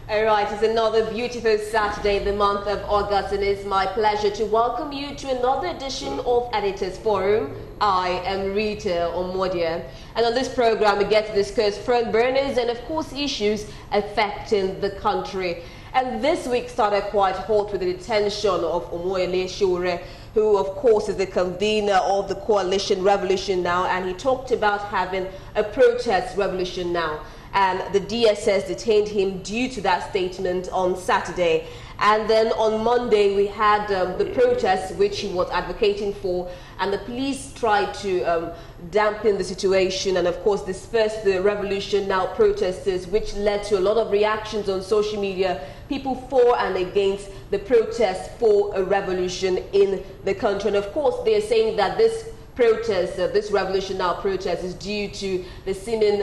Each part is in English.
All right, it's another beautiful Saturday in the month of August, and it's my pleasure to welcome you to another edition of Editors Forum. I am Rita Omodia, and on this program we get to discuss front burners and of course issues affecting the country. And this week started quite hot with the detention of Omoyele Sowore, who of course is the convener of the coalition Revolution Now, and he talked about having a protest Revolution Now. And the DSS detained him due to that statement on Saturday. And then on Monday we had the protest which he was advocating for, and the police tried to dampen the situation and of course disperse the Revolution Now protesters, which led to a lot of reactions on social media, people for and against the protest for a revolution in the country. And of course they are saying that this protest, this Revolution Now protest, is due to the seeming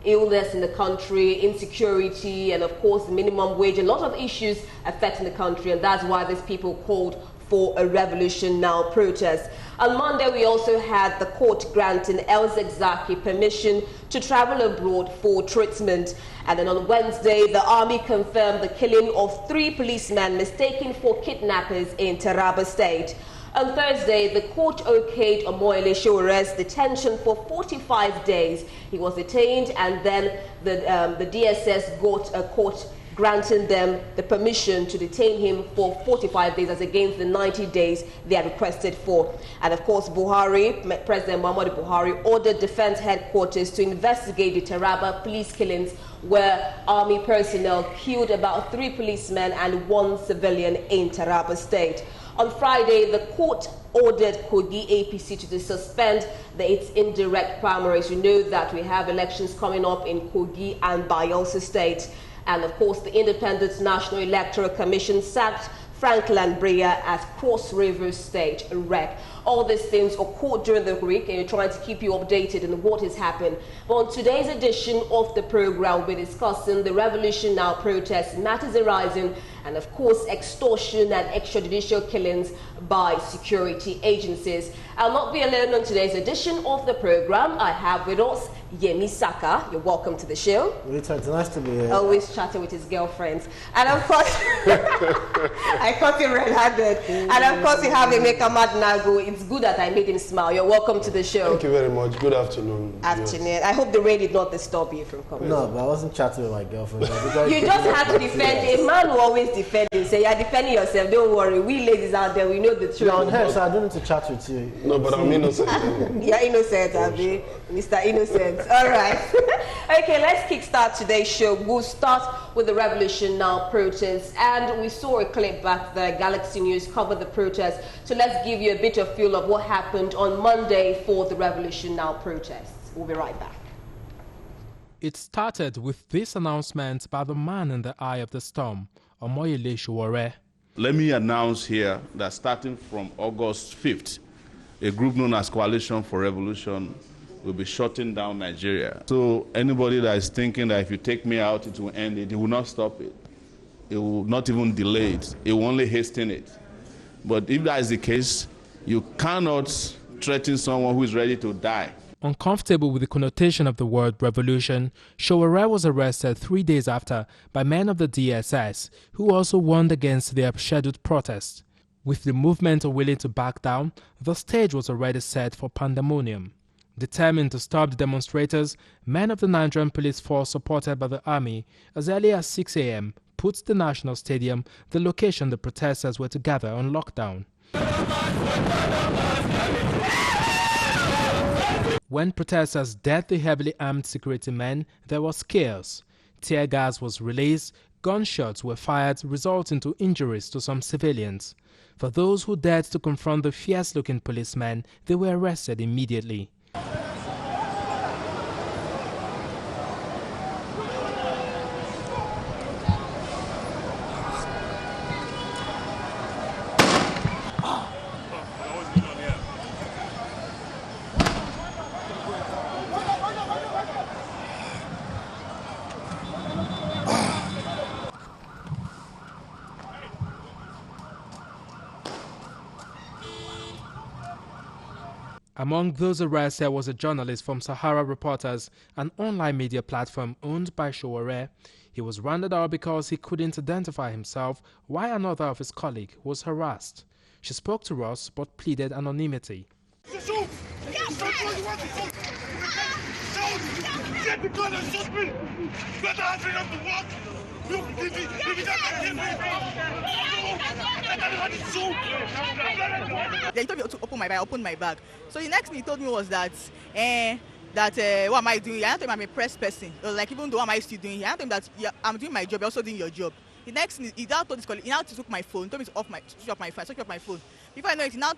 illness in the country, insecurity, and of course minimum wage, a lot of issues affecting the country, and that's why these people called for a Revolution Now protest. On Monday we also had the court granting El Zakzaky permission to travel abroad for treatment, and then on Wednesday the army confirmed the killing of 3 policemen mistaken for kidnappers in Taraba State. On Thursday, the court okayed Omoyele Sowore's detention for 45 days. He was detained, and then the DSS got a court granting them the permission to detain him for 45 days as against the 90 days they had requested for. And of course, President Muhammadu Buhari ordered Defense Headquarters to investigate the Taraba police killings, where army personnel killed about 3 policemen and 1 civilian in Taraba State. On Friday, the court ordered Kogi APC to suspend its indirect primaries. You know that we have elections coming up in Kogi and Bayelsa State. And of course, the Independent National Electoral Commission sacked Franklin Breyer as Cross River State rep. All these things occurred during the week, and we're trying to keep you updated on what has happened. But on today's edition of the program, we're discussing the Revolution Now protest, matters arising, and of course extortion and extrajudicial killings by security agencies. I'll not be alone on today's edition of the program. I have with us Yemi Saka. You're welcome to the show. Rita, it's nice to be here. Always chatting with his girlfriends. And of course, I caught him red-handed. And of course, we have Emeka Madnago. It's good that I made him smile. You're welcome to the show. Thank you very much. Good afternoon. Afternoon. Yes. I hope the rain did not disturb you from coming. No, but I wasn't chatting with my girlfriend. You just have to defend. A man will always defend you. Say, you're defending yourself. Don't worry. We ladies out there, we know the truth. You're on her, so I don't need to chat with you. No, but I'm innocent. You're innocent, Abby. Mr. Innocent. All right. Okay, let's kickstart today's show. We'll start with the Revolution Now protest. And we saw a clip back there. Galaxy News covered the protest. So let's give you a bit of feel of what happened on Monday for the Revolution Now protests. We'll be right back. It started with this announcement by the man in the eye of the storm, Omoyele Sowore. Let me announce here that starting from August 5th, a group known as Coalition for Revolution will be shutting down Nigeria. So anybody that is thinking that if you take me out, it will end it, it will not stop it. It will not even delay it. It will only hasten it. But if that is the case, you cannot threaten someone who is ready to die. Uncomfortable with the connotation of the word revolution, Sowore was arrested 3 days after by men of the DSS, who also warned against their scheduled protest. With the movement unwilling to back down, the stage was already set for pandemonium. Determined to stop the demonstrators, men of the Nigerian police force supported by the army, as early as 6 a.m., put the National Stadium, the location the protesters were to gather, on lockdown. When protesters dealt the heavily armed security men, there was chaos. Tear gas was released, gunshots were fired, resulting in injuries to some civilians. For those who dared to confront the fierce-looking policemen, they were arrested immediately. Among those arrested was a journalist from Sahara Reporters, an online media platform owned by Sowore. He was rounded up because he couldn't identify himself, while another of his colleagues was harassed. She spoke to us but pleaded anonymity. They told me to open my bag. I opened my bag. So the next thing he told me was that, what am I doing here? I told him I'm a press person. Like, even though what am I still doing here? I told him that I'm doing my job. You're also doing your job. The next thing, he now told his colleague, he now took my phone, told me to switch off my phone. Before I know it, now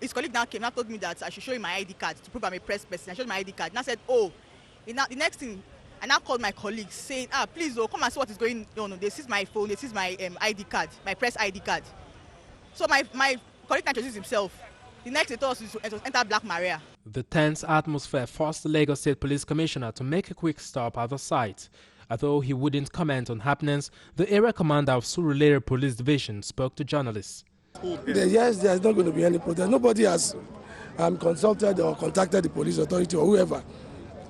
his colleague now came, now told me that I should show him my ID card to prove I'm a press person. I showed him my ID card. And I said, oh, the next thing, I now called my colleagues saying, please, come and see what is going on. They seize my phone, they seize my ID card, my press ID card. So my colleague introduced himself. The next day told us to enter Black Maria. The tense atmosphere forced the Lagos State Police Commissioner to make a quick stop at the site. Although he wouldn't comment on happenings, the area commander of Surulere Police Division spoke to journalists. Yes, there's not going to be any protest. Nobody has consulted or contacted the police authority or whoever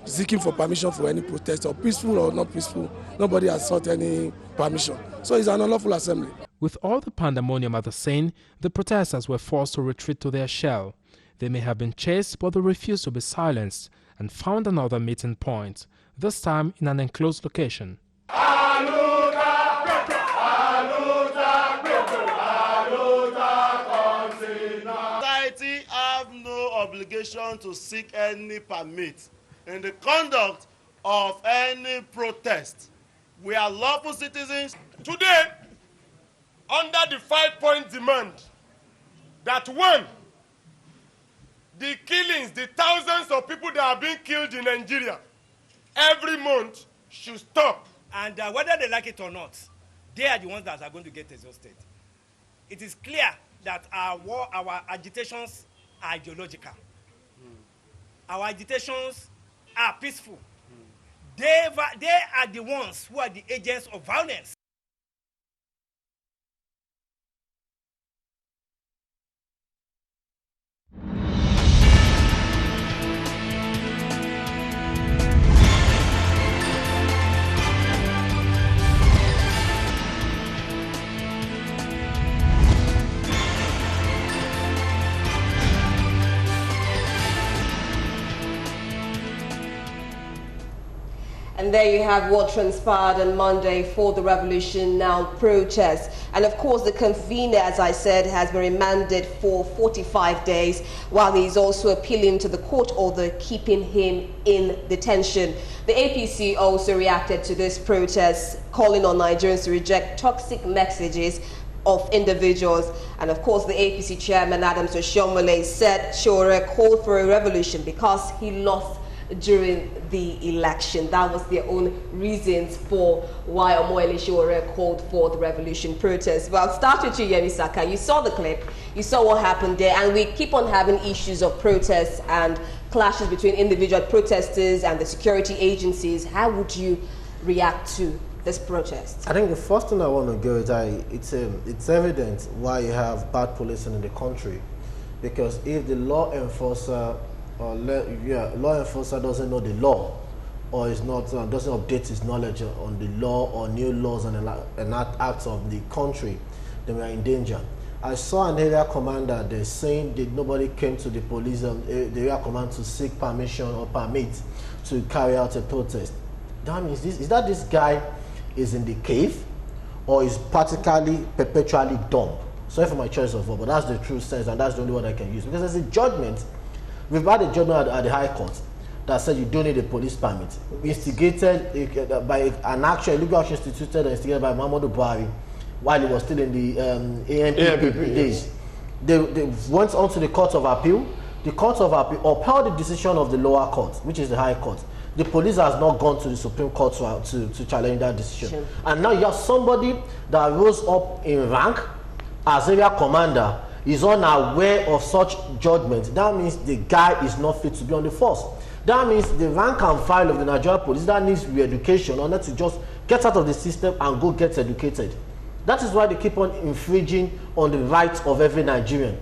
seeking for permission for any protest, or peaceful or not peaceful. Nobody has sought any permission. So it's an unlawful assembly. With all the pandemonium at the scene, the protesters were forced to retreat to their shell. They may have been chased, but they refused to be silenced and found another meeting point, this time in an enclosed location. Society have no obligation to seek any permit in the conduct of any protest. We are lawful citizens. Today, under the 5-point demand that one, the killings, the thousands of people that are being killed in Nigeria every month should stop. And whether they like it or not, they are the ones that are going to get exhausted. It is clear that our agitations are ideological. Our agitations are peaceful. They are the ones who are the agents of violence. And there you have what transpired on Monday for the Revolution Now protest. And of course, the convener, as I said, has been remanded for 45 days, while he is also appealing to the court order keeping him in detention. The APC also reacted to this protest, calling on Nigerians to reject toxic messages of individuals. And of course, the APC chairman, Adams Oshiomhole, said Sowore called for a revolution because he lost during the election. That was their own reasons for why Omoyele Sowore called for the revolution protest. Well, I'll start with you, Yemi Saka. You saw the clip, you saw what happened there, and we keep on having issues of protests and clashes between individual protesters and the security agencies. How would you react to this protest? I think the first thing I want to go is it's evident why you have bad policing in the country, because if the law enforcer doesn't know the law, or is not doesn't update his knowledge on the law or new laws and acts of the country, then we are in danger. I saw an area commander there saying that nobody came to the police, the area command, to seek permission or permit to carry out a protest. That means this guy is in the cave, or is practically perpetually dumb. Sorry for my choice of word, but that's the true sense, and that's the only word I can use, because there's a judgment. We've had a judgment at the High Court that said you don't need a police permit. Instigated by an illegal action instituted and instigated by Muhammadu Buhari while he was still in the ANPP days. Yes. They went on to the Court of Appeal. The Court of Appeal upheld the decision of the lower court, which is the High Court. The police has not gone to the Supreme Court to challenge that decision. Sure. And now you have somebody that rose up in rank as area commander, is unaware of such judgment. That means the guy is not fit to be on the force. That means the rank and file of the Nigerian police that needs re-education, or not to just get out of the system and go get educated. That is why they keep on infringing on the rights of every Nigerian.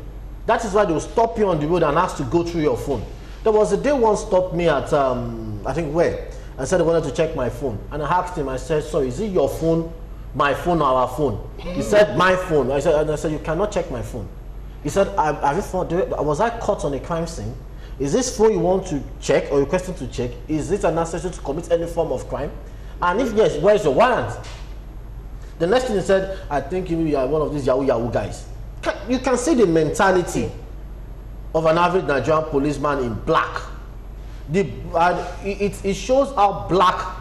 That is why they will stop you on the road and ask to go through your phone. There was a day one stopped me at, I think where, and said they wanted to check my phone. And I asked him, I said, sorry, is it your phone, my phone, or our phone? He said, my phone. I said, you cannot check my phone. He said, was I caught on a crime scene? Is this phone you want to check or requesting to check? Is it necessary to commit any form of crime? And if yes, where's your warrant? The next thing he said, I think you are one of these Yahoo guys. You can see the mentality of an average Nigerian policeman in black. It shows how black,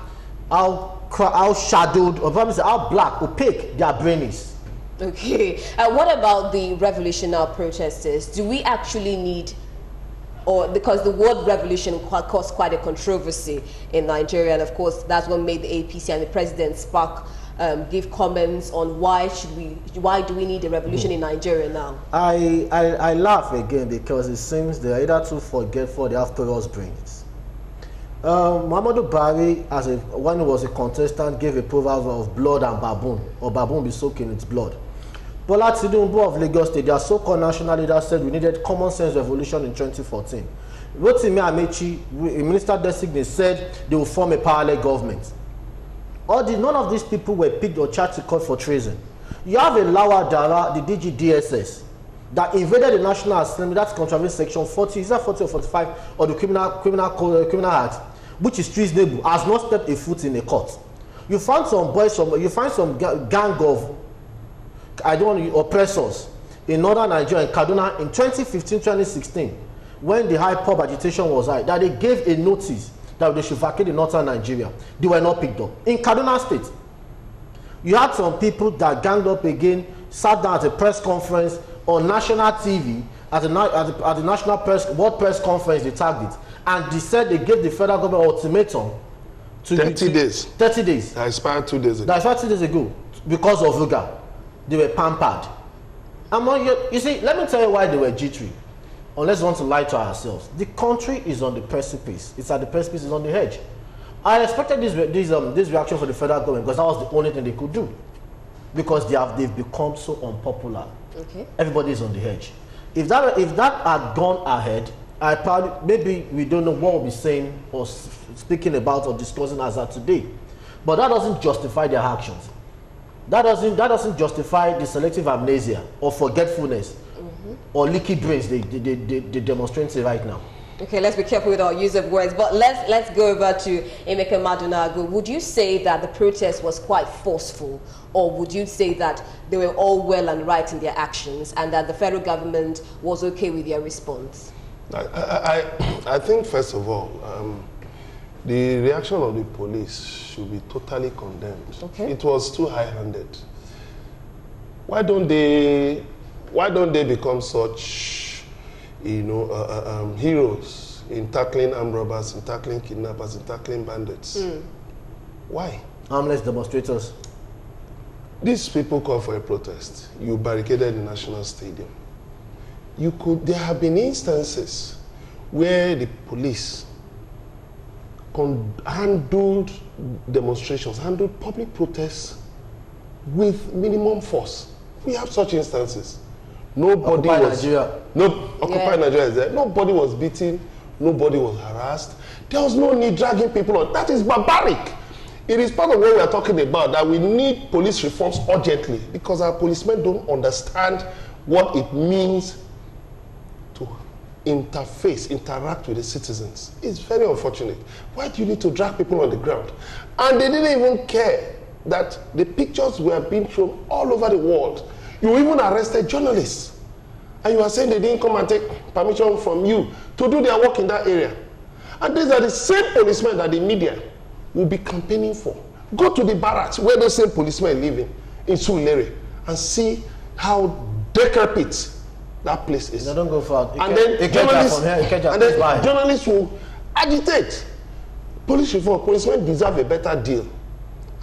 how shadowed, or probably how black, opaque their brain is. Okay. What about the Revolution Now protesters? Do we actually need, or because the word revolution caused quite a controversy in Nigeria, and of course that's what made the APC and the president give comments on why do we need a revolution in Nigeria now? I laugh again because it seems they are either too forgetful or they have porous brains. Muhammadu Buhari, when he was a contestant, gave a proverb of blood and baboon, or baboon be soaked in its blood. Bola Tinubu of Lagos State, their so-called national leader, said we needed common sense revolution in 2014. Rotimi Amechi, a minister designate, said they will form a parallel government. None of these people were picked or charged to court for treason. You have a Lawa Dara, the DGDSS, that invaded the National Assembly, that's contravening section 40, is that 40 or 45 of the Criminal Act, which is treasonable, has not stepped a foot in a court. You find some boys, you find some gang of, oppressors in northern Nigeria, in Kaduna, in 2015-2016, when the high pub agitation was high, that they gave a notice that they should vacate in northern Nigeria. They were not picked up. In Kaduna State, you had some people that ganged up again, sat down at a press conference on national TV, at the National World Press Conference, they tagged it, and they said they gave the federal government ultimatum to 30 days. 30 days. That expired 2 days ago. That expired 2 days ago because of Ruga. They were pampered. You see, let me tell you why they were jittery. Unless we want to lie to ourselves. The country is on the precipice. It's at the precipice, it's on the edge. I expected this reaction from the federal government because that was the only thing they could do. Because they've become so unpopular. Okay. Everybody is on the edge. If that had gone ahead, maybe we don't know what we'll be saying or speaking about or discussing as of today. But that doesn't justify their actions. That doesn't justify the selective amnesia or forgetfulness or leaky brains they demonstrate right now. Okay, let's be careful with our use of words, but let's go over to Emeka Madunagu. Would you say that the protest was quite forceful, or would you say that they were all well and right in their actions and that the federal government was okay with their response? I think, first of all, the reaction of the police should be totally condemned. Okay. It was too high-handed. Why don't they become such, heroes in tackling armed robbers, in tackling kidnappers, in tackling bandits? Why? Harmless demonstrators. These people call for a protest. You barricaded the National Stadium. There have been instances where the police handled demonstrations, handled public protests with minimum force. We have such instances. Occupy Nigeria is there. Nobody was beaten. Nobody was harassed. There was no need dragging people on. That is barbaric. It is part of what we are talking about, that we need police reforms urgently because our policemen don't understand what it means to interact with the citizens. It's very unfortunate. Why do you need to drag people on the ground? And they didn't even care that the pictures were being shown all over the world. You even arrested journalists. And you are saying they didn't come and take permission from you to do their work in that area. And these are the same policemen that the media will be campaigning for. Go to the barracks where those same policemen live in Surulere, and see how decrepit that place is. No, don't go far. And then journalists will agitate. Police reform, policemen deserve a better deal.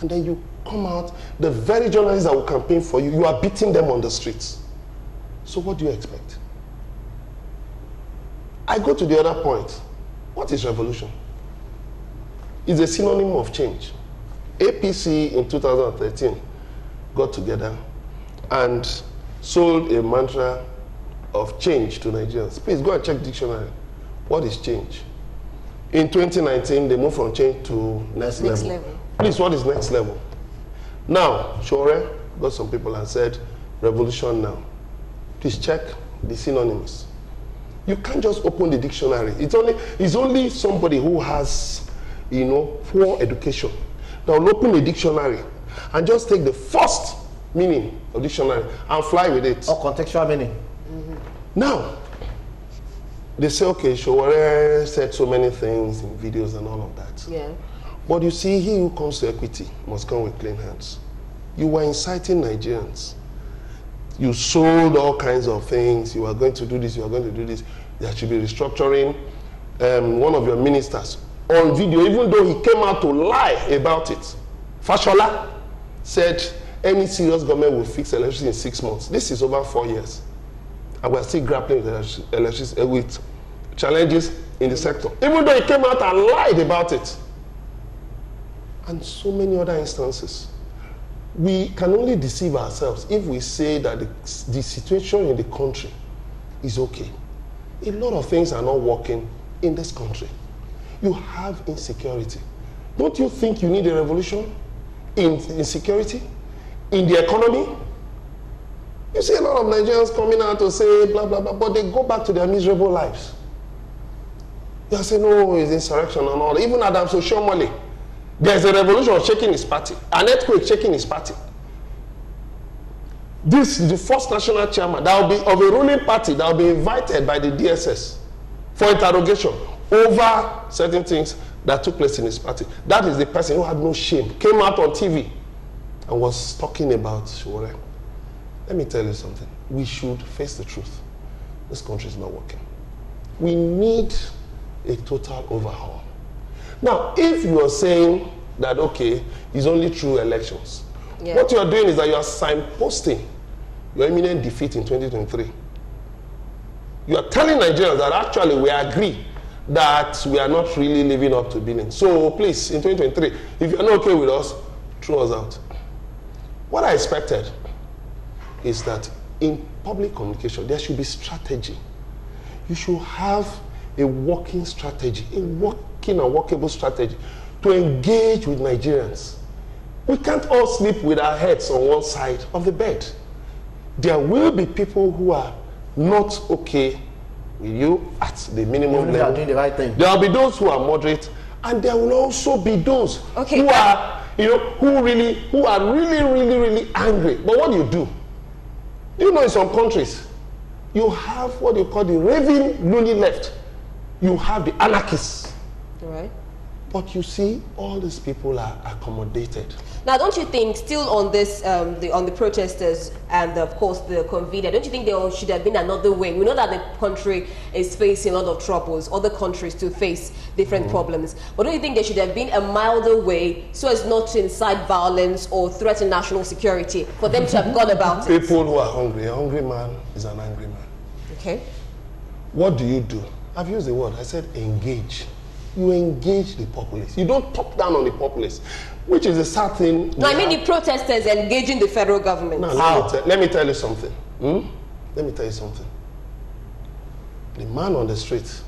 And then you come out, the very journalists that will campaign for you, you are beating them on the streets. So what do you expect? I go to the other point. What is revolution? It's a synonym of change. APC in 2013 got together and sold a mantra of change to Nigerians. Please go and check dictionary. What is change? In 2019, they moved from change to next level. Please, what is next level? Now, Shore got some people and said, revolution now. Please check the synonyms. You can't just open the dictionary. It's only somebody who has, poor education that will open the dictionary and just take the first meaning of dictionary and fly with it. Or contextual meaning. Now, they say, okay, Showore said so many things in videos and all of that. Yeah. But you see, he who comes to equity must come with clean hands. You were inciting Nigerians. You sold all kinds of things. You are going to do this, you are going to do this. There should be restructuring. One of your ministers on video, even though he came out to lie about it, Fashola said any serious government will fix electricity in 6 months. This is over 4 years. And we're still grappling with electricity, with challenges in the sector. Even though he came out and lied about it. And so many other instances. We can only deceive ourselves if we say that the situation in the country is okay. A lot of things are not working in this country. You have insecurity. Don't you think you need a revolution in security, in the economy? You see a lot of Nigerians coming out to say blah, blah, blah, but they go back to their miserable lives. They say, no, it's insurrection and all. Even Adam Soshomole, there's a revolution shaking his party, an earthquake shaking his party. This is the first national chairman that will be of a ruling party that will be invited by the DSS for interrogation over certain things that took place in his party. That is the person who had no shame, came out on TV and was talking about Shore. Let me tell you something. We should face the truth. This country is not working. We need a total overhaul. Now, if you are saying that, okay, it's only through elections, what you are doing is that you are signposting your imminent defeat in 2023. You are telling Nigerians that actually we agree that we are not really living up to billing. So please, in 2023, if you're not okay with us, throw us out. What I expected is that in public communication, there should be strategy. You should have a working strategy, a working and workable strategy to engage with Nigerians. We can't all sleep with our heads on one side of the bed. There will be people who are not okay with you at the minimum level. Doing the right thing. There will be those who are moderate, and there will also be those who are, who are really angry. But what do you do? You know, in some countries, you have what you call the raving loony left. You have the anarchists. Right. But you see, all these people are accommodated. Now, don't you think, still on this, on the protesters and of course the convener, don't you think there should have been another way? We know that the country is facing a lot of troubles, other countries to face different problems. But don't you think there should have been a milder way so as not to incite violence or threaten national security for them to have gone about it? People who are hungry, a hungry man is an angry man. Okay. What do you do? I've used the word, I said engage. You engage the populace. You don't talk down on the populace, which is a sad thing. No, I mean the protesters engaging the federal government. No, let me tell you something. Let me tell you something. The man on the street,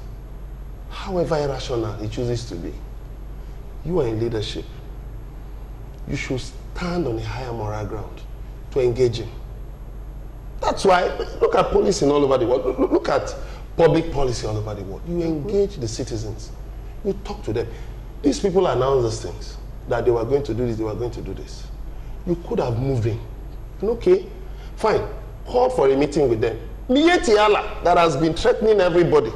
however irrational he chooses to be, you are in leadership. You should stand on a higher moral ground to engage him. That's why, look at policing all over the world. Look at public policy all over the world. You engage the citizens. You talk to them. These people announced these things, that they were going to do this, they were going to do this. You could have moved in. Okay, fine. Call for a meeting with them. Mietiala, that has been threatening everybody.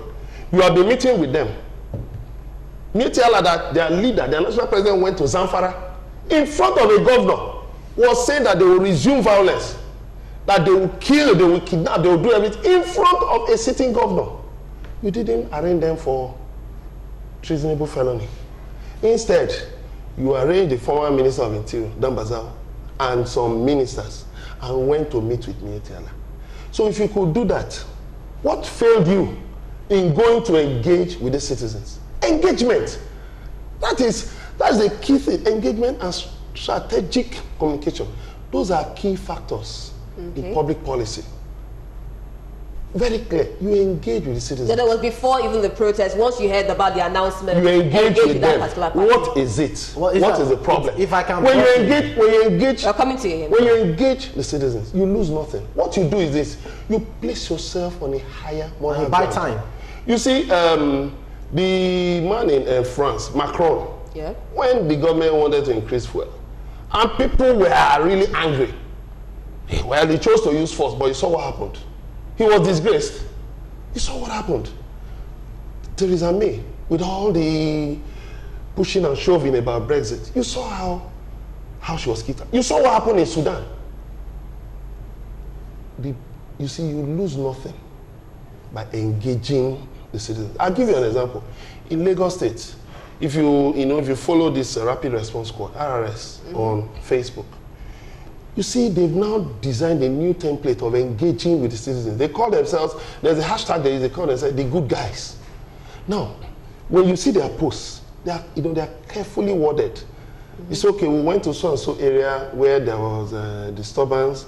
You have been meeting with them. Mietiala, that their leader, their national president, went to Zamfara in front of a governor, was saying that they will resume violence, that they will kill, they will kidnap, they will do everything in front of a sitting governor. You didn't arraign them for treasonable felony. Instead, you arranged the former Minister of Interior, Dambazao, and some ministers, and went to meet with Mietiala. So if you could do that, what failed you in going to engage with the citizens? Engagement. That's the key thing. Engagement and strategic communication. Those are key factors in public policy. Very clear. You engage with the citizens. So that was before even the protest. Once you heard about the announcement, you engage with them. That what is it? What is the problem? If I can, when you engage, you're coming to him. When you engage the citizens, you lose nothing. What you do is this: you place yourself on a higher moral ground. By time. You see, the man in France, Macron. Yeah. When the government wanted to increase fuel, and people were really angry. Well, they chose to use force, but you saw what happened. He was disgraced. You saw what happened. Theresa May, with all the pushing and shoving about Brexit, you saw how she was kicked out. You saw what happened in Sudan. You see, you lose nothing by engaging the citizens. I'll give you an example. In Lagos State, if you follow this Rapid Response Squad, RRS, on Facebook, you see, they've now designed a new template of engaging with the citizens. They call themselves, there's a hashtag there, they call themselves the good guys. Now, when you see their posts, they are carefully worded. It's okay, we went to so-and-so area where there was a disturbance,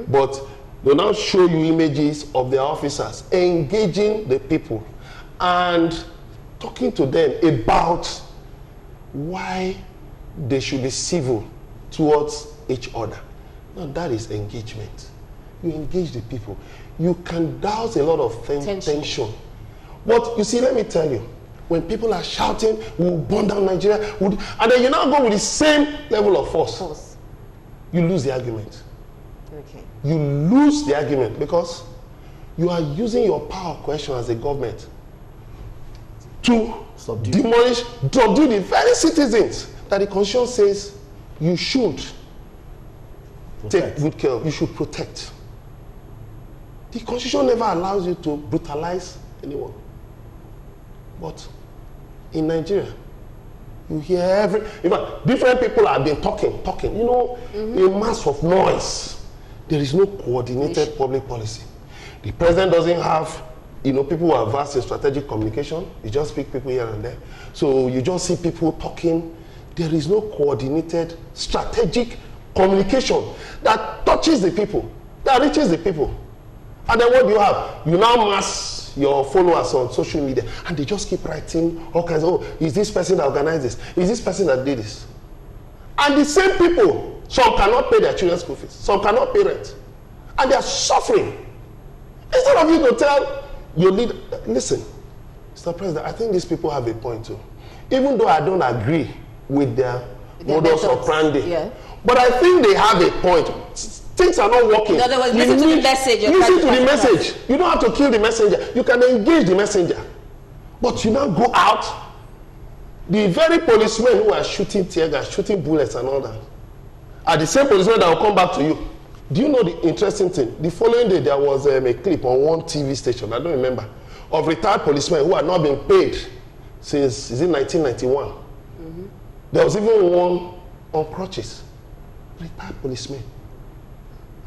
but they'll now show you images of their officers engaging the people and talking to them about why they should be civil towards each other. Now that is engagement. You engage the people. You can douse a lot of tension. But you see, let me tell you, when people are shouting, we'll burn down Nigeria, and then you now go with the same level of force, you lose the argument. Okay. You lose the argument because you are using your power of question as a government to subdue the very citizens that the Constitution says you should take good care of, you should protect. The Constitution never allows you to brutalize anyone. But in Nigeria, you hear different people have been talking. You know, a mass of noise. There is no coordinated public policy. The president doesn't have, people who are vast in strategic communication. You just pick people here and there. So you just see people talking. There is no coordinated strategic communication that touches the people, that reaches the people. And then what do you have? You now mass your followers on social media, and they just keep writing all kinds of, is this person that organized this? Is this person that did this? And the same people, some cannot pay their children's school fees, some cannot pay rent, and they are suffering. Instead of you to tell your leader, listen, Mr. President, I think these people have a point too. Even though I don't agree with their modus operandi, but I think they have a point. Things are not working. In other words, listen to the message. Listen to the message. You don't have to kill the messenger. You can engage the messenger. But you now go out. The very policemen who are shooting tear gas, shooting bullets and all that, are the same policemen that will come back to you. Do you know the interesting thing? The following day, there was a clip on one TV station, I don't remember, of retired policemen who had not been paid since, is it 1991? There was even one on crutches. Retired policemen.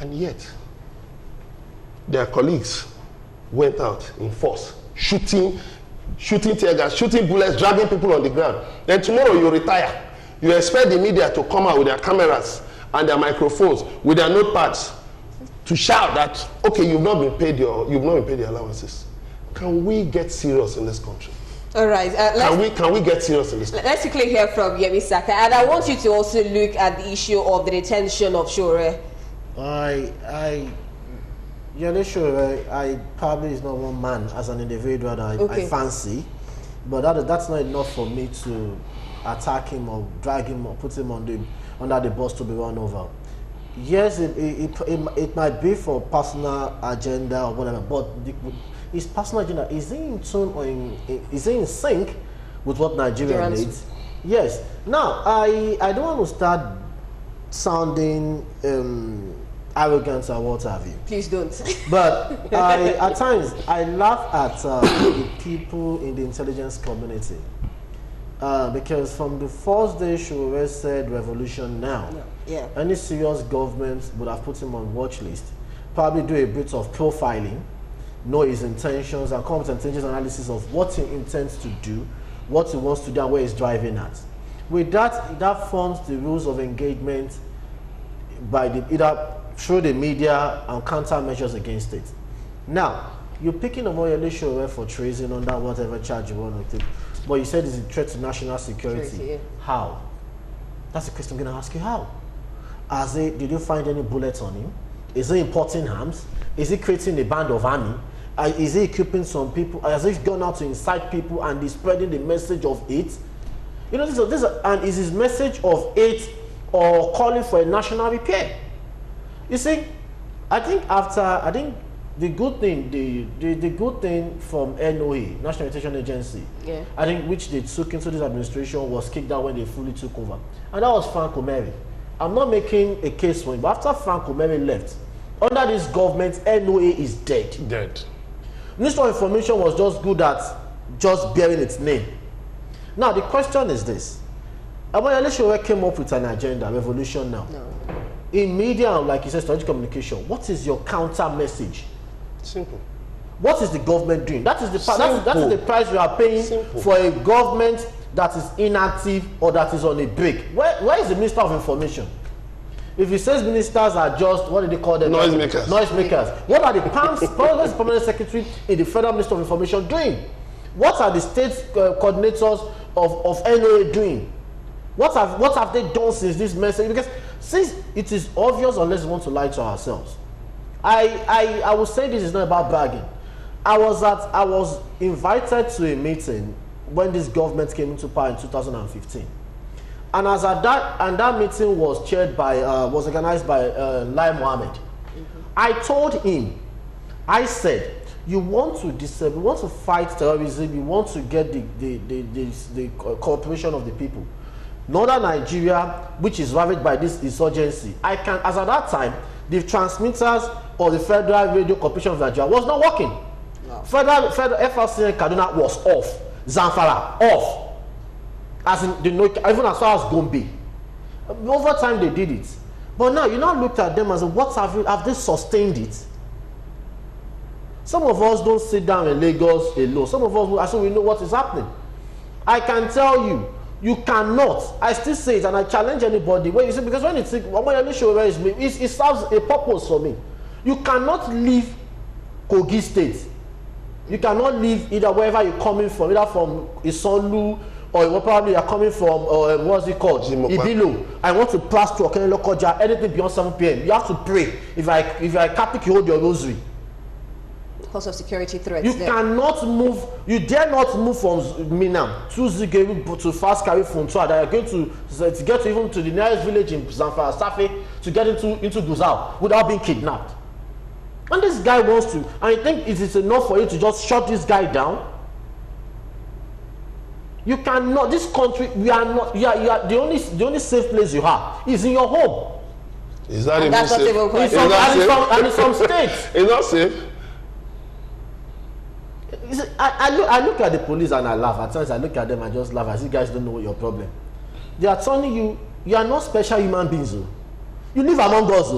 And yet, their colleagues went out in force, shooting tear gas, shooting bullets, dragging people on the ground. Then tomorrow you retire. You expect the media to come out with their cameras and their microphones, with their notepads, to shout that, okay, you've not been paid your allowances. Can we get serious in this country? All right. Can we get serious in this country? Let's quickly hear from Yemi Saka, and I want you to also look at the issue of the detention of Shure. I probably is not one man as an individual that I fancy, but that's not enough for me to attack him or drag him or put him under the bus to be run over. Yes, it might be for personal agenda or whatever, but his personal agenda, is he in tune or is he in sync with what Nigeria needs? Yes. Now, I don't want to start sounding arrogant or what have you. Please don't. But at times, I laugh at the people in the intelligence community. Because from the first day Shure said revolution now, any serious government would have put him on watch list, probably do a bit of profiling, know his intentions and come with intentions analysis of what he intends to do, what he wants to do and where he's driving at. With that forms the rules of engagement by either through the media and countermeasures against it. Now, you're picking Omoyele Sowore for treason under whatever charge you want to take, but you said it's a threat to national security. Yeah. How? That's the question I'm going to ask you. How? Did you find any bullets on him? Is he importing arms? Is he creating a band of army? Is he equipping some people? Has he gone out to incite people and is spreading the message of hate? You know, and is his message of hate or calling for a national repair? You see, I think the good thing, the good thing from NOA, National Orientation Agency, yeah, I think which they took into this administration was kicked out when they fully took over, and that was Frank Omeri. I'm not making a case for him, but after Frank Omeri left, under this government, NOA is dead. Dead. Minister of Information was just good at just bearing its name. Now the question is this: Omoyele Sowore came up with an agenda, revolution now. No. In media, like you said, strategic communication, what is your counter message? Simple. What is the government doing? That is the price you are paying for a government that is inactive or that is on a break. Where is the Minister of Information? If he says ministers are just, what do they call them? Noisemakers. Noisemakers. What are the permanent secretary in the Federal Ministry of Information doing? What are the state coordinators of NOA doing? What have they done since this message? Because since it is obvious, unless we want to lie to ourselves, I will say this is not about bragging. I was invited to a meeting when this government came into power in 2015, and that meeting was chaired by was organized by Lai Mohammed. I told him, I said, you want to disable, you want to fight terrorism, you want to get the cooperation of the people. Northern Nigeria, which is ravaged by this insurgency, as at that time, the transmitters or the Federal Radio Corporation of Nigeria was not working. No. Federal FRCN Kaduna was off. Zamfara off. As in even as far as Gombe. Over time they did it. But now you now looked at them as what have they sustained it? Some of us don't sit down in Lagos alone. Some of us, we know what is happening. I can tell you, you cannot. I still say it, and I challenge anybody. When you see, because when you think Omoyele Sowore is me, it serves a purpose for me. You cannot leave Kogi State. You cannot leave either wherever you're coming from, either from Isonlu or probably you're coming from what's it called, Ibilo. I want to pass to Okene Lokoja. Anything beyond 7 p.m. You have to pray. If I Catholic, you hold your rosary. Because of security threats. You cannot move. You dare not move from Minam to Zigeri to Fast Carry Funtua. That you're going to get even to the nearest village in Zamfara, Safi, to get into Guzau without being kidnapped. And this guy wants to. And I think it is enough for you to just shut this guy down. You cannot. This country, we are not. You are the only safe place you have is in your home. Is that even safe? And in some states, it's not safe. I look at the police and I laugh. At times I look at them and just laugh as you guys don't know what your problem. They are telling you are not special human beings. You live among us.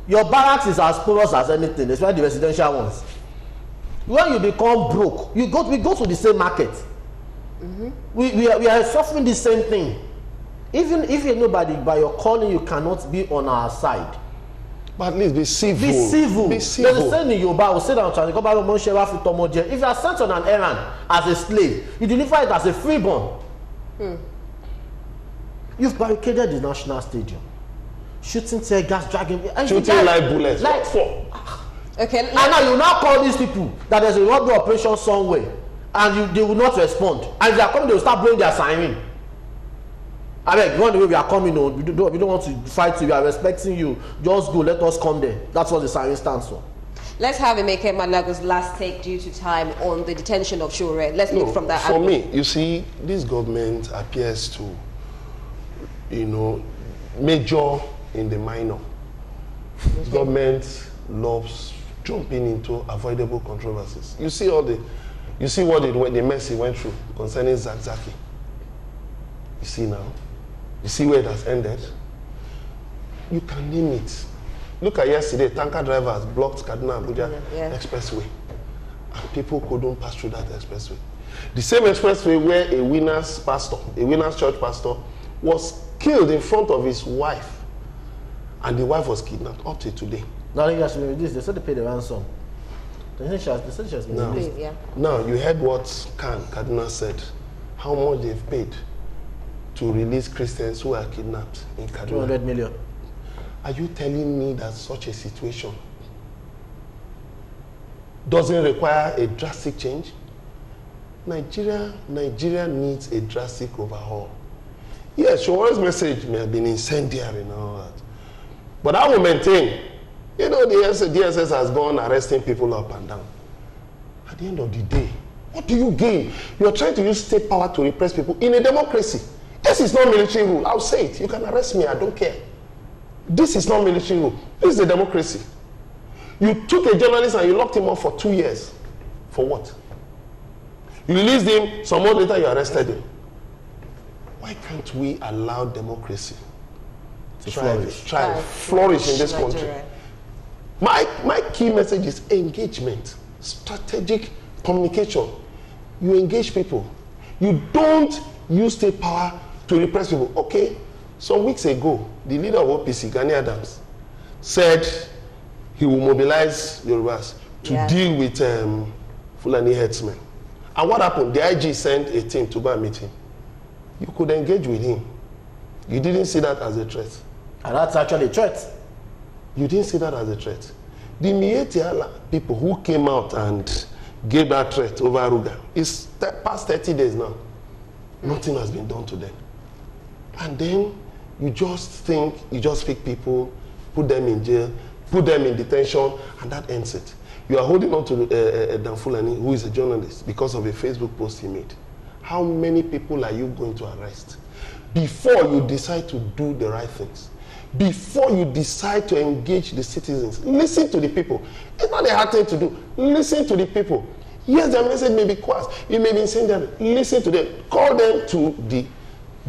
Your barracks is as porous as anything, especially the residential ones. When you become broke, we go to the same market. We are suffering the same thing. Even if you know by your calling, you cannot be on our side. But at least be civil. Be civil. Be civil. There's a saying in Yoruba, I will say that if you are sent on an errand as a slave, you deliver it as a freeborn. You've barricaded the National Stadium. Shooting tear gas, dragging. Shooting live bullets. Like for. Okay. And now you now call these people that there's a robbery operation somewhere, and they will not respond. And if they are coming, they will start blowing their siren. I mean, one way we are coming on, we don't want to fight you, we are respecting you. Just go, let us come there. That's what the siren stands for. Let's have Emeka Manago's last take due to time on the detention of Sowore. Let's look from that for angle. me, you see, this government appears to, major in the minor. This government loves jumping into avoidable controversies. You see what the mess he went through concerning Zakzaki. You see now. You see where it has ended. You can name it. Look at yesterday, tanker drivers blocked Kaduna Abuja expressway, and people couldn't pass through that expressway. The same expressway where a winner's church pastor, was killed in front of his wife, and the wife was kidnapped up to today. Now they said they paid the ransom. They said she has been released. Yeah. Now, you heard what Kaduna said, how much they've paid to release Christians who are kidnapped in Kaduna. 200 million. Are you telling me that such a situation doesn't require a drastic change? Nigeria needs a drastic overhaul. Yes, Shore's message may have been incendiary and all that. But I will maintain, you know, the DSS has gone arresting people up and down. At the end of the day, what do you gain? You are trying to use state power to repress people in a democracy. This is not military rule. I'll say it. You can arrest me. I don't care. This is not military rule. This is a democracy. You took a journalist and you locked him up for 2 years. For what? You released him, some months later you arrested him. Why can't we allow democracy to flourish in this country? My key message is engagement, strategic communication. You engage people. You don't use state power to repress people. Okay, some weeks ago, the leader of OPC, Gani Adams, said he will mobilize Yorubas to deal with Fulani herdsmen. And what happened? The IG sent a team to go and meet him. You could engage with him. You didn't see that as a threat. And that's actually a threat. You didn't see that as a threat. The Mietiala people who came out and gave that threat over Aruga, it's past 30 days now. Nothing has been done to them. And then you just pick people, put them in jail, put them in detention, and that ends it. You are holding on to Dan Fulani, who is a journalist, because of a Facebook post he made. How many people are you going to arrest before you decide to do the right things? Before you decide to engage the citizens, listen to the people. It's not a hard thing to do. Listen to the people. Yes, their message may be quiet. It may be incendiary. Listen to them. Call them to the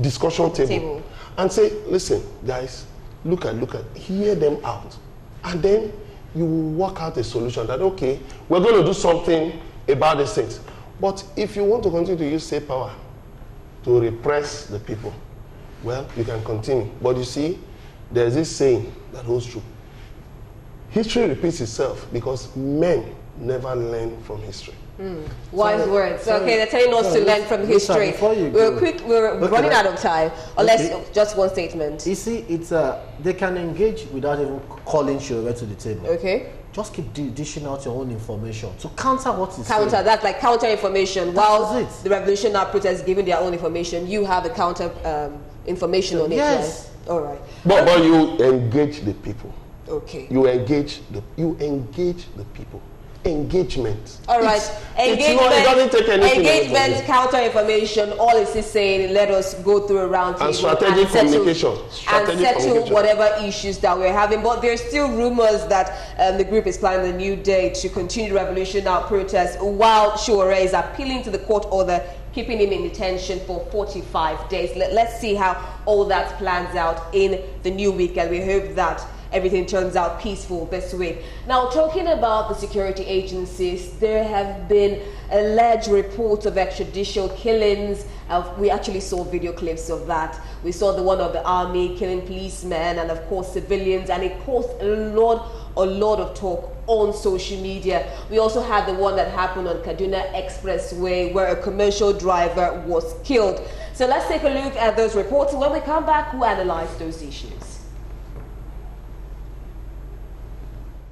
discussion table. And say, listen, guys, look at, hear them out. And then you will work out a solution that, okay, we're going to do something about these things. But if you want to continue to use state power to repress the people, well, you can continue. But you see, there's this saying that holds true. History repeats itself because men never learn from history. Wise words. Okay, they're telling us to learn from history. We're running out of time. Unless just one statement. You see, it's they can engage without even calling Shure to the table. Okay. Just keep dishing out your own information to counter what is counter saying. That's like counter information. While the REVOLUTIONNOW protest is giving their own information, you have the counter information on it. Yes. Right? All right. But you engage the people. Okay. You engage the people. Engagement. All right. Engagement. It doesn't take anything. Engagement, counter information. All it is saying, let us go through a round table and strategic communication. And settle whatever issues that we're having. But there's still rumors that the group is planning a new day to continue the REVOLUTIONNOW protest while Shure is appealing to the court order, keeping him in detention for 45 days. Let's see how all that plans out in the new week, and we hope that everything turns out peaceful this week. Now, talking about the security agencies, there have been alleged reports of extrajudicial killings. We actually saw video clips of that. We saw the one of the army killing policemen and, of course, civilians, and it caused a lot of talk on social media. We also had the one that happened on Kaduna Expressway where a commercial driver was killed. So let's take a look at those reports, and when we come back, we'll analyze those issues.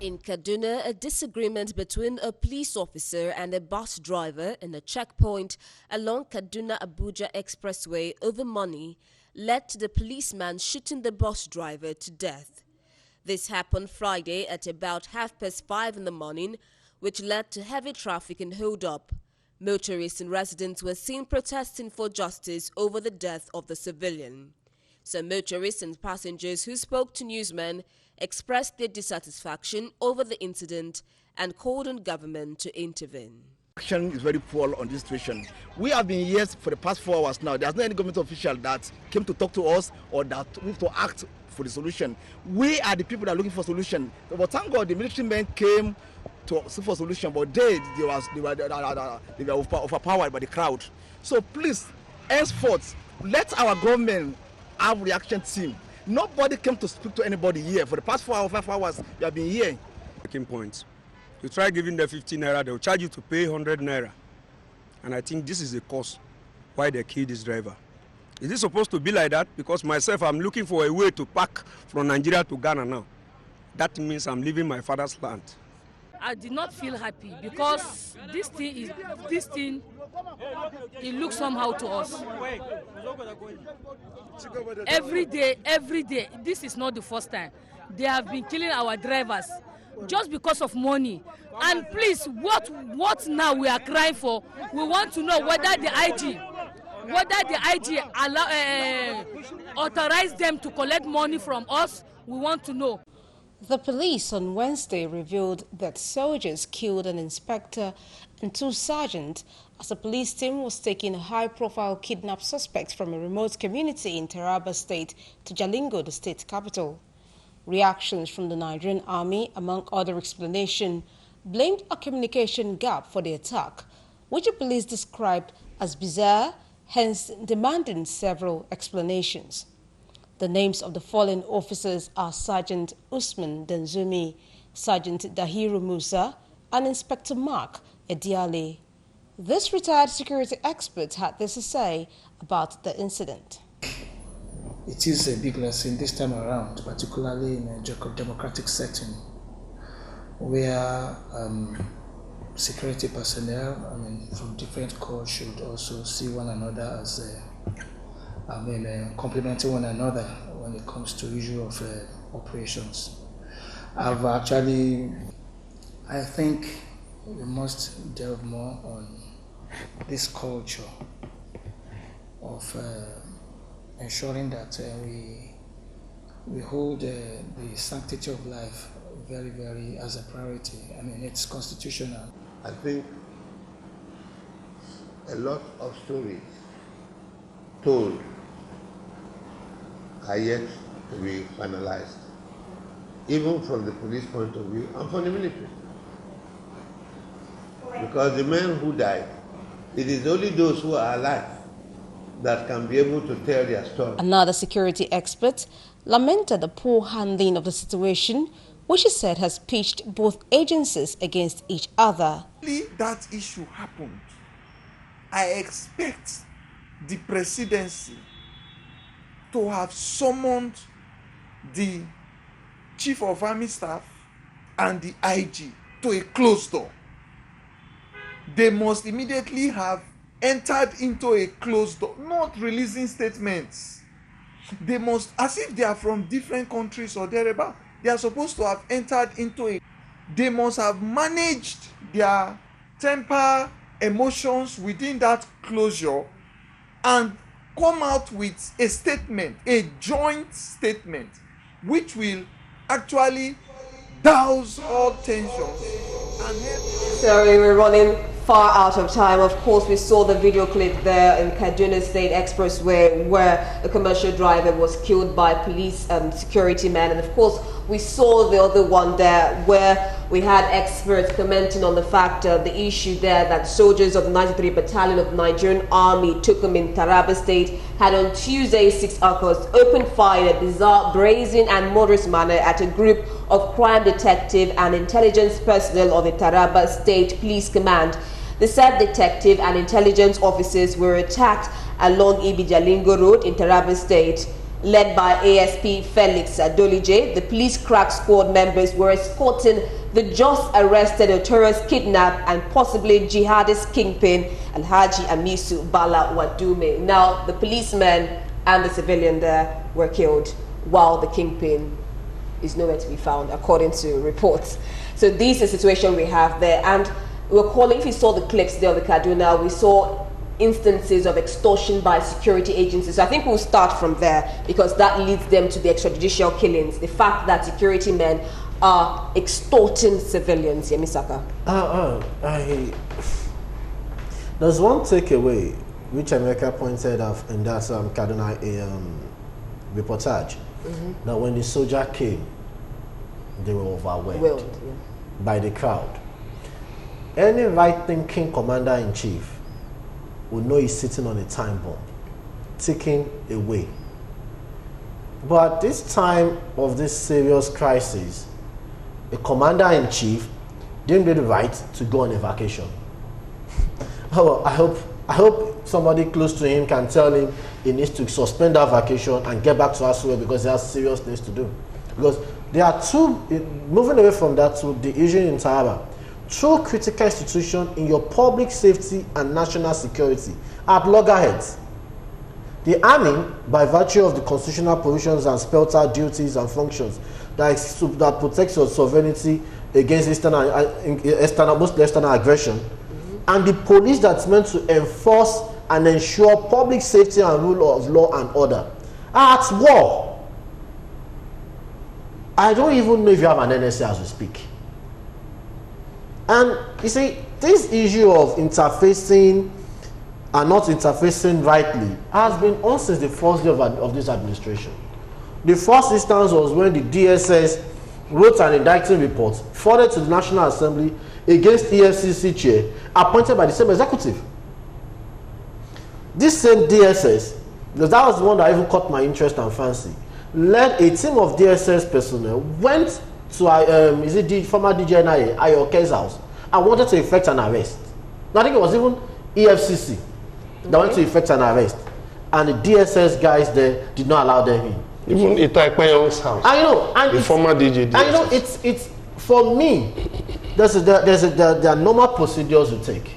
In Kaduna, a disagreement between a police officer and a bus driver in a checkpoint along Kaduna-Abuja Expressway over money led to the policeman shooting the bus driver to death. This happened Friday at about 5:30 in the morning, which led to heavy traffic and hold-up. Motorists and residents were seen protesting for justice over the death of the civilian. Some motorists and passengers who spoke to newsmen expressed their dissatisfaction over the incident and called on government to intervene. Action is very poor on this situation. We have been here for the past 4 hours now. There's no any government official that came to talk to us or that we have to act for the solution. We are the people that are looking for solution. But thank God the military men came to seek for solution, but they were overpowered by the crowd. So please, henceforth, let our government have a reaction team. Nobody came to speak to anybody here. For the past 4 hours, 5 hours, we have been here. Breaking point. You try giving them 15 naira, they'll charge you to pay 100 naira. And I think this is the cause why they killed this driver. Is it supposed to be like that? Because myself, I'm looking for a way to pack from Nigeria to Ghana now. That means I'm leaving my father's land. I did not feel happy because this thing, it looks somehow to us. Every day, this is not the first time. They have been killing our drivers just because of money. And please, what now we are crying for? We want to know whether the IG authorized them to collect money from us. We want to know. The police on Wednesday revealed that soldiers killed an inspector and 2 sergeants as a police team was taking a high-profile kidnapped suspect from a remote community in Taraba State to Jalingo, the state capital. Reactions from the Nigerian army, among other explanations, blamed a communication gap for the attack, which the police described as bizarre, hence demanding several explanations. The names of the fallen officers are Sergeant Usman Denzumi, Sergeant Dahiru Musa, and Inspector Mark Ediale. This retired security expert had this to say about the incident. It is a big lesson this time around, particularly in a democratic setting, where security personnel, from different corps should also see one another as complementing one another when it comes to issue of operations. I think we must delve more on this culture of ensuring that we hold the sanctity of life very, very as a priority. It's constitutional. I think a lot of stories told are yet to be finalized, even from the police point of view and from the military. Because the men who died, it is only those who are alive that can be able to tell their story. Another security expert lamented the poor handling of the situation, which he said has pitched both agencies against each other. That issue happened, I expect the presidency to have summoned the chief of army staff and the IG to a closed door. They must immediately have entered into a closed door, not releasing statements. They must, as if they are from different countries or thereabout, they are supposed to have entered into a, they must have managed their temper, emotions within that closure and come out with a statement, a joint statement, which will actually douse all tensions. Sorry, we're running far out of time. Of course, we saw the video clip there in Kaduna State Expressway where a commercial driver was killed by police security men. And of course, we saw the other one there where we had experts commenting on the fact the issue there that soldiers of the 93 Battalion of the Nigerian Army took them in Taraba State had on Tuesday, 6 August, opened fire in a bizarre, brazen and murderous manner at a group of crime detective and intelligence personnel of the Taraba State Police Command. The said detective and intelligence officers were attacked along Ibijalingo Road in Taraba State. Led by ASP Felix Adolije, the police crack squad members were escorting the just arrested notorious kidnap and possibly jihadist kingpin Alhaji Amisu Bala Wadume. Now, the policemen and the civilian there were killed, while the kingpin is nowhere to be found, according to reports. So this is the situation we have there. And we're calling, if you saw the clips there of the Kaduna, we saw instances of extortion by security agencies. So I think we'll start from there because that leads them to the extrajudicial killings. The fact that security men are extorting civilians. Yemisaka. There's one takeaway which America pointed out in that Kaduna reportage. That when the soldier came, they were overwhelmed by the crowd. Any right-thinking commander-in-chief would know he's sitting on a time bomb, ticking away. But this time of this serious crisis, a commander-in-chief didn't get the right to go on a vacation. Oh, I hope somebody close to him can tell him he needs to suspend that vacation and get back to Asua because he has serious things to do. Because there are moving away from that to the issue in Taraba, two critical institutions in your public safety and national security at loggerheads. The army, by virtue of the constitutional provisions and spelled out duties and functions that protects your sovereignty against mostly external aggression, and the police that's meant to enforce and ensure public safety and rule of law and order, are at war. I don't even know if you have an NSA as we speak. And you see, this issue of interfacing and not interfacing rightly has been on since the first day of this administration. The first instance was when the DSS wrote an indicting report forwarded to the National Assembly against EFCC chair appointed by the same executive. This same DSS, because that was the one that even caught my interest and fancy, led a team of DSS personnel, went to former DGNIA, Ayoke's house, and wanted to effect an arrest. I think it was even EFCC that went to effect an arrest. And the DSS guys there did not allow them in. Even Itai Payong's house. I know. And the former DG DSS. I know, it's for me, there are normal procedures you take.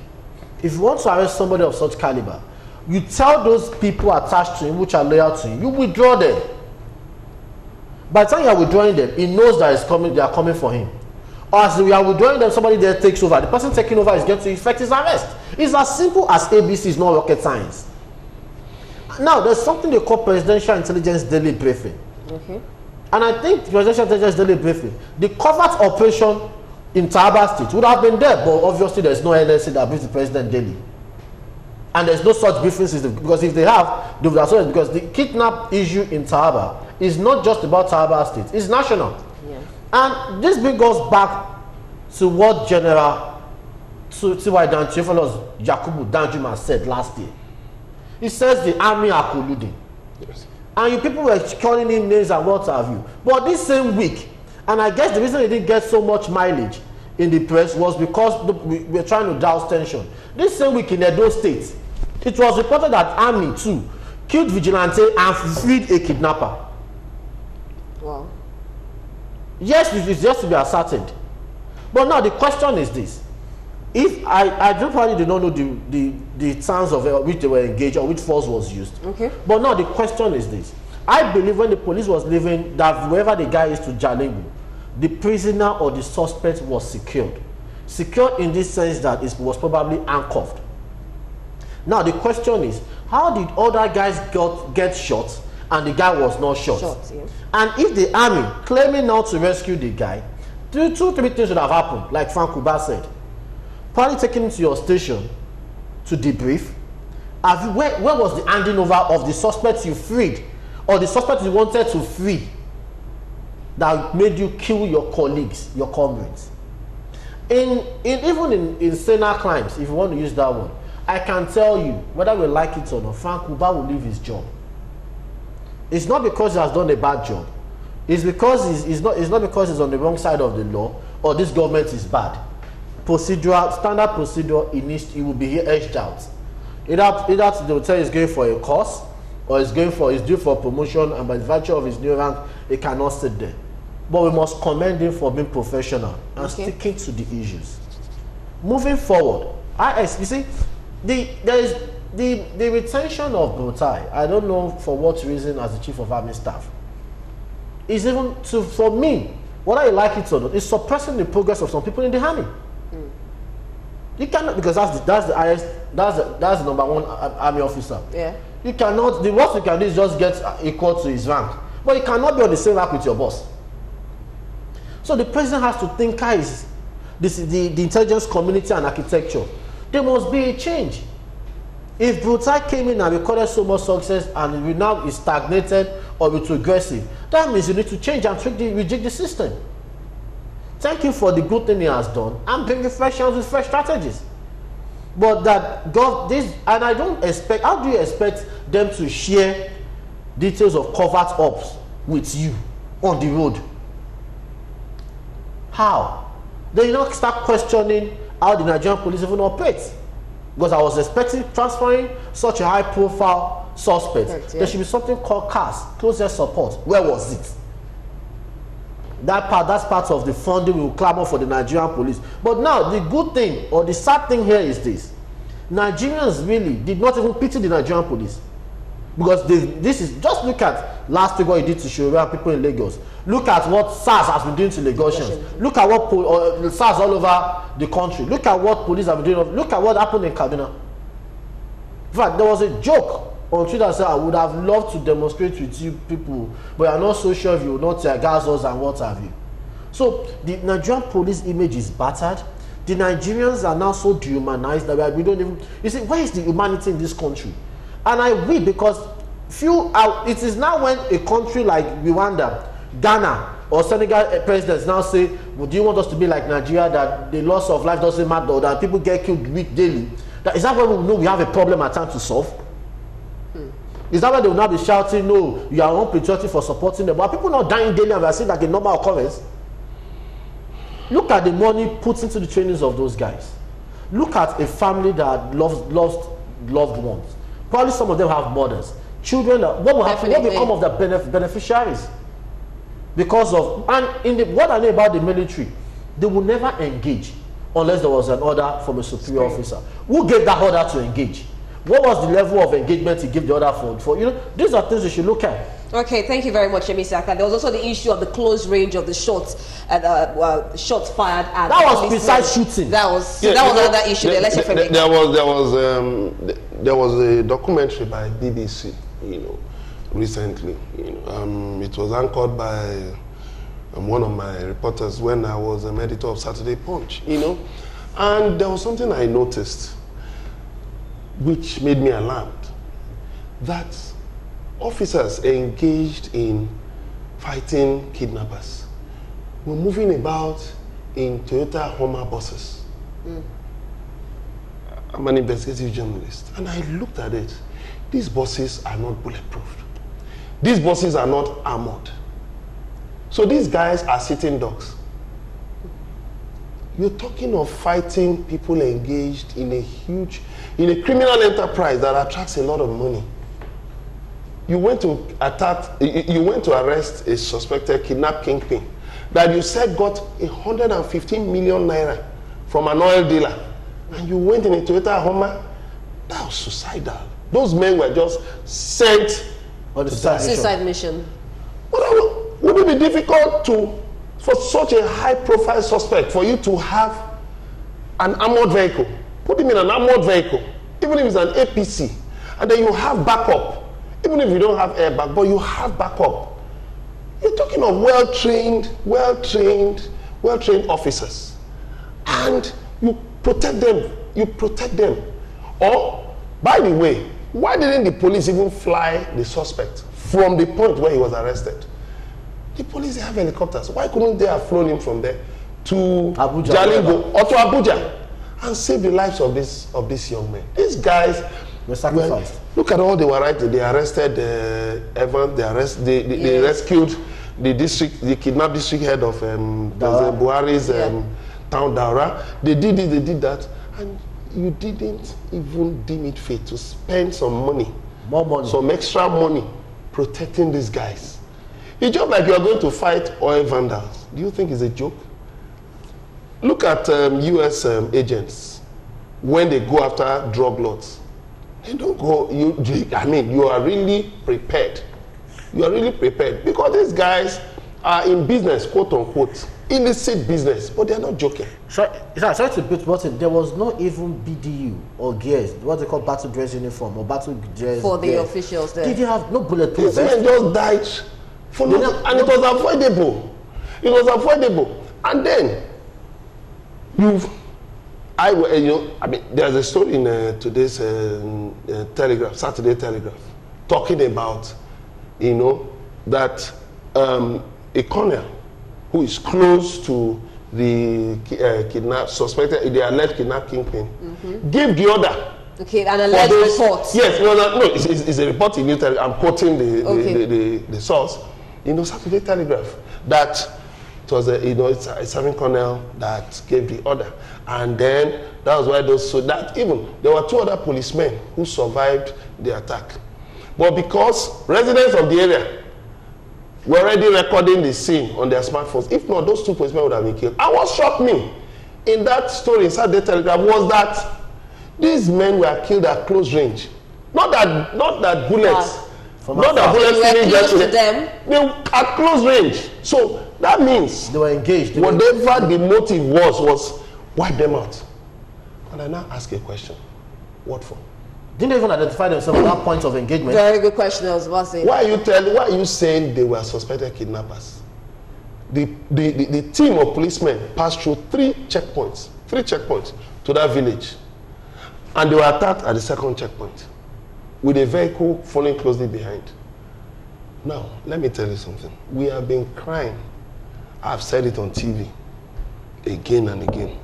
If you want to arrest somebody of such caliber, you tell those people attached to him, which are loyal to him, you withdraw them. By the time you are withdrawing them, he knows that they are coming for him. Or as we are withdrawing them, somebody there takes over. The person taking over is going to effect his arrest. It's as simple as ABC, is not rocket science. Now, there's something they call Presidential Intelligence Daily Briefing. Okay. And I think Presidential Intelligence Daily Briefing, the covert operation in Taraba State would have been there, but obviously there's no NSC that briefs the president daily. And there's no such briefing system, because if they have, they would have said, because the kidnap issue in Taraba is not just about Taraba State, it's national. Yeah. And this brings us back to what General T.Y. Yakubu Danjuma said last year. He says the army are colluding. Yes. And you people were calling him names and what have you. But this same week, and I guess the reason he didn't get so much mileage in the press was because we were trying to douse tension. This same week in Edo State, it was reported that army too killed vigilante and freed a kidnapper. Wow. Yes, it is just to be ascertained. But now the question is this. If I probably did not know the terms of which they were engaged or which force was used. Okay. But now the question is this. I believe when the police was leaving, that wherever the guy is to Jalingo, the prisoner or the suspect was secured. Secured in this sense that it was probably handcuffed. Now the question is, how did other guys get shot and the guy was not shot? Yeah. And if the army claiming now to rescue the guy, three things would have happened, like Frank Kuba said. Probably taken him to your station to debrief. Where was the handing over of the suspect you freed, or the suspect you wanted to free, that made you kill your colleagues, your comrades? Even in Sena crimes, if you want to use that one, I can tell you, whether we like it or not, Frank Kuba will leave his job. It's not because he has done a bad job. It's because it's not because he's on the wrong side of the law or this government is bad. Standard procedure, it will be edged out. Either they will tell he's going for a course, or he's due for promotion, and by virtue of his new rank, he cannot sit there. But we must commend him for being professional and sticking to the issues. Moving forward, you see, there is the retention of Brutai. I don't know for what reason, as the chief of army staff, is even for me, whether I like it or not, is suppressing the progress of some people in the army. You cannot, because that's the highest, that's the number one army officer. Yeah. You cannot. The worst you can do is just get equal to his rank, but you cannot be on the same rank with your boss. So the president has to think the intelligence community and architecture. There must be a change. If Brutai came in and recorded so much success and we now is stagnated or retrogressive, that means you need to change and rejig the system. Thank him for the good thing he has done and bring fresh hands with fresh strategies. But and I don't expect, how do you expect them to share details of covert ops with you on the road? How? then you not start questioning how the Nigerian police even operate. Because I was expecting transferring such a high-profile suspect. Correct, yeah. There should be something called CAS, closer support. Where was it? That's part of the funding we will clamor for the Nigerian police. But now the good thing or the sad thing here is this: Nigerians really did not even pity the Nigerian police, because this is just look at last week what he did to Shura people in Lagos. Look at what SARS has been doing to Lagosians. Look at what SARS all over the country. Look at what police have been doing. Look at what happened in Kaduna. In fact, there was a joke on Twitter that said, I would have loved to demonstrate with you people, but I'm not so sure if you will not tear gas us and what have you. So the Nigerian police image is battered. The Nigerians are now so dehumanized that we don't even, you see, where is the humanity in this country? And I weep because it is now when a country like Rwanda, Ghana, or Senegal presidents now say, well, do you want us to be like Nigeria, that the loss of life doesn't matter, or that people get killed daily? Is that when we know we have a problem at time to solve? Is that why they will not be shouting, no, you are unpatriotic for supporting them? But people not dying daily and we are seeing like a normal occurrence. Look at the money put into the trainings of those guys. Look at a family that lost loved ones. Probably some of them have mothers. Children, what will become of the beneficiaries? Because of, and what I know about the military, they will never engage unless there was an order from a superior officer. Who gave that order to engage? What was the level of engagement he gave the order for? You know, these are things we should look at. Okay, thank you very much, Emisaka. There was also the issue of the close range of the shots shots fired at. That was precise shooting. That was another issue. There was a documentary by BBC, you know, recently. You know, it was anchored by one of my reporters when I was an editor of Saturday Punch. You know, and there was something I noticed which made me alarmed, that officers engaged in fighting kidnappers were moving about in Toyota Hummer buses. I'm an investigative journalist, and I looked at it. These buses are not bulletproof. These buses are not armored. So these guys are sitting ducks. You're talking of fighting people engaged in a criminal enterprise that attracts a lot of money. You went to arrest a suspected kidnap kingpin that you said got 115 million naira from an oil dealer, and you went in a Toyota Hummer. That was suicidal. Those men were just sent on a suicide mission. Would it be difficult for such a high-profile suspect for you to have an armored vehicle? Put him in an armored vehicle, even if it's an APC, and then you have backup. Even if you don't have airbag, but you have backup. You're talking of well-trained officers, and you protect them. Or, by the way, why didn't the police even fly the suspect from the point where he was arrested? The police have helicopters. Why couldn't they have flown him from there to Abuja, Jalingo or to Abuja and save the lives of these young men? These guys were sacrificed. Look at all they were right. They arrested Evans. They rescued the kidnapped district head of President Buhari's town, Daura. They did this, they did that, and you didn't even deem it fit to spend some money, some extra money, protecting these guys. It's just like you're going to fight oil vandals. Do you think it's a joke? Look at U.S. Agents when they go after drug lords. They don't go. You are really prepared. You are really prepared because these guys are in business, quote unquote, illicit business, but they are not joking. Sorry to put button. There was not even BDU or gears, what they call battle dress uniform or battle dress for the officials there. Did you have no bulletproof vest? These men just died. And it was avoidable. It was avoidable. And then there's a story in today's Saturday Telegraph, talking about, that a colonel who is close to the the alleged kidnap kingpin, gave the order. Okay, an alleged report. Yes, it's a report in New Telegraph. I'm quoting the source. Saturday Telegraph, that It was it's a serving colonel that gave the order, and then that was why there were 2 other policemen who survived the attack, but because residents of the area were already recording the scene on their smartphones, if not, those 2 policemen would have been killed. And what shocked me in that story in Saturday Telegraph was that these men were killed at close range. Not that bullets. Not that bullets didn't get to them. They were at close range. So that means they were engaged. Whatever the motive was wipe them out. And I now ask a question. What for? Didn't they even identify themselves at that point of engagement? Very good question. I was about to say. Why are you saying they were suspected kidnappers? The team of policemen passed through 3 checkpoints to that village, and they were attacked at the 2nd checkpoint with a vehicle following closely behind. Now, let me tell you something. We have been crying. I've said it on TV again and again.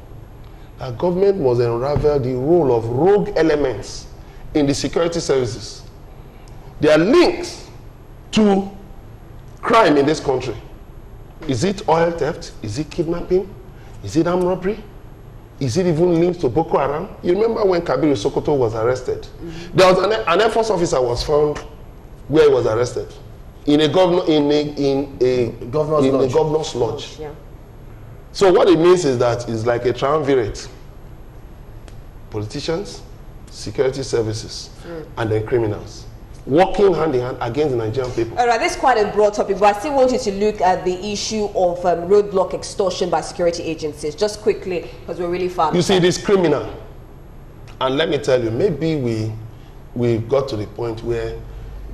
That government must unravel the role of rogue elements in the security services. There are links to crime in this country. Is it oil theft? Is it kidnapping? Is it armed robbery? Is it even linked to Boko Haram? You remember when Kabiru Sokoto was arrested? Mm-hmm. There was an Air Force officer was found where he was arrested in a governor's lodge. Yeah. So what it means is that it's like a triumvirate: politicians, security services, and then criminals, working hand in hand against the Nigerian people. All right, this is quite a broad topic, but I still want you to look at the issue of roadblock extortion by security agencies, just quickly, because we're really far. You see, it is criminal. And let me tell you, maybe we got to the point where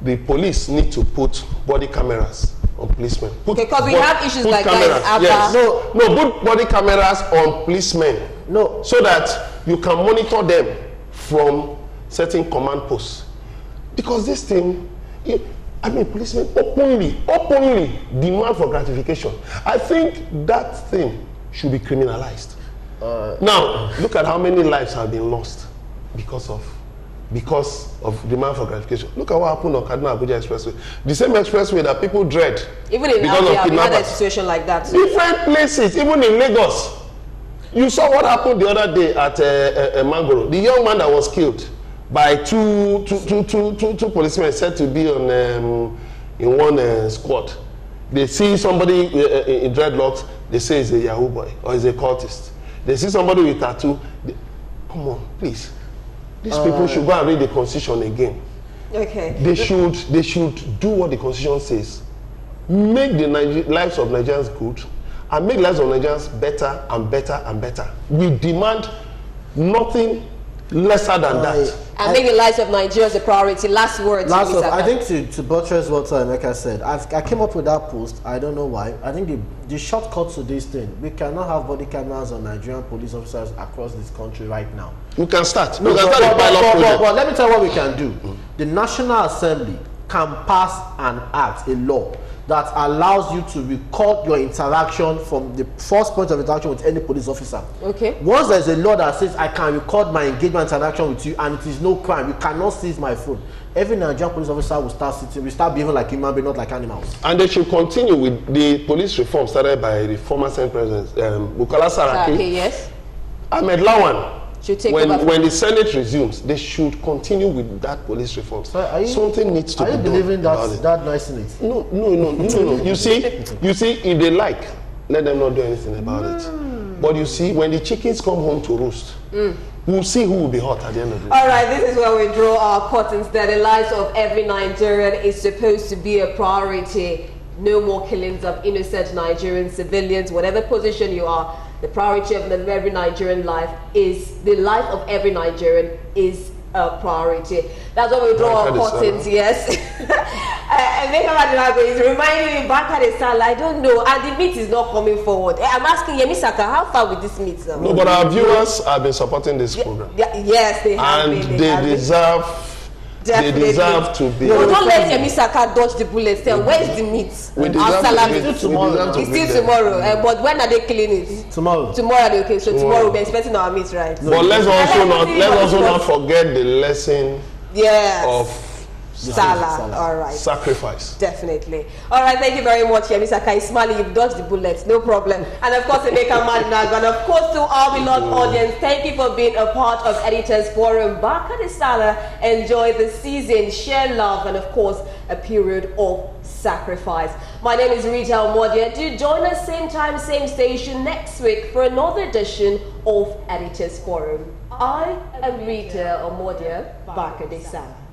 the police need to put body cameras on policemen. Because we have issues like cameras. That. Yes. No, put body cameras on policemen. No. So that you can monitor them from certain command posts. Because this thing, policemen openly demand for gratification. I think that thing should be criminalized. Now, look at how many lives have been lost because of demand for gratification. Look at what happened on Kaduna Abuja Expressway. The same expressway that people dread. Even in Abuja, we had a situation like that. Different places, even in Lagos. You saw what happened the other day at Mangoro. The young man that was killed by two policemen said to be on in one squad. They see somebody in dreadlocks, they say he's a Yahoo boy or he's a cultist. They see somebody with tattoo. Come on, please. These people should go and read the Constitution again. Okay. They should do what the Constitution says. Make the lives of Nigerians good and make lives of Nigerians better and better and better. We demand nothing lesser than that. And make the lives of Nigerians a priority. Last word. I think to buttress what Emeka said, I came up with that post. I don't know why. I think the shortcut to this thing, we cannot have body cameras on Nigerian police officers across this country right now. We can start. But let me tell you what we can do. The National Assembly can pass an act, a law, that allows you to record your interaction from the first point of interaction with any police officer. Okay. Once there's a law that says I can record my engagement interaction with you and it is no crime, you cannot seize my phone, every Nigerian police officer will start behaving like human beings, not like animals. And they should continue with the police reform started by the former Senate President Bukola Saraki. Yes. Ahmed Lawan. When the Senate resumes, they should continue with that police reform. Something needs to be done. Are you believing that nice in it? No. You see, if they like, let them not do anything about it. But you see, when the chickens come home to roost, we'll see who will be hot at the end of the day. All right, this is where we draw our curtains. That the lives of every Nigerian is supposed to be a priority. No more killings of innocent Nigerian civilians, whatever position you are. The priority of every Nigerian life is the life of every Nigerian is a priority. That's why we draw our curtains. Yes. It's reminding me back at the start. I don't know, and the meat is not coming forward. I'm asking Yemi Saka, how far with this meat? No, but our viewers have been supporting this program. Yes, they have. And they deserve. Definitely. They deserve to be. No, don't let Yemi Saka dodge the bullets. Where's the meat? It's still tomorrow. But when are they killing it? Tomorrow. Tomorrow, okay. So tomorrow we're expecting our meat, right? But let's also not forget the lesson of Salah. All right. Sacrifice. Definitely. All right. Thank you very much, Mr. Kaismali. You've dodged the bullets. No problem. And of course, Emeka Madnag. And of course, to our beloved audience, thank you for being a part of Editors Forum. Bakari Salah, enjoy the season, share love, and of course, a period of sacrifice. My name is Rita Omodia. Do join us same time, same station next week for another edition of Editors Forum. I am Rita Omodia Bakari Salah.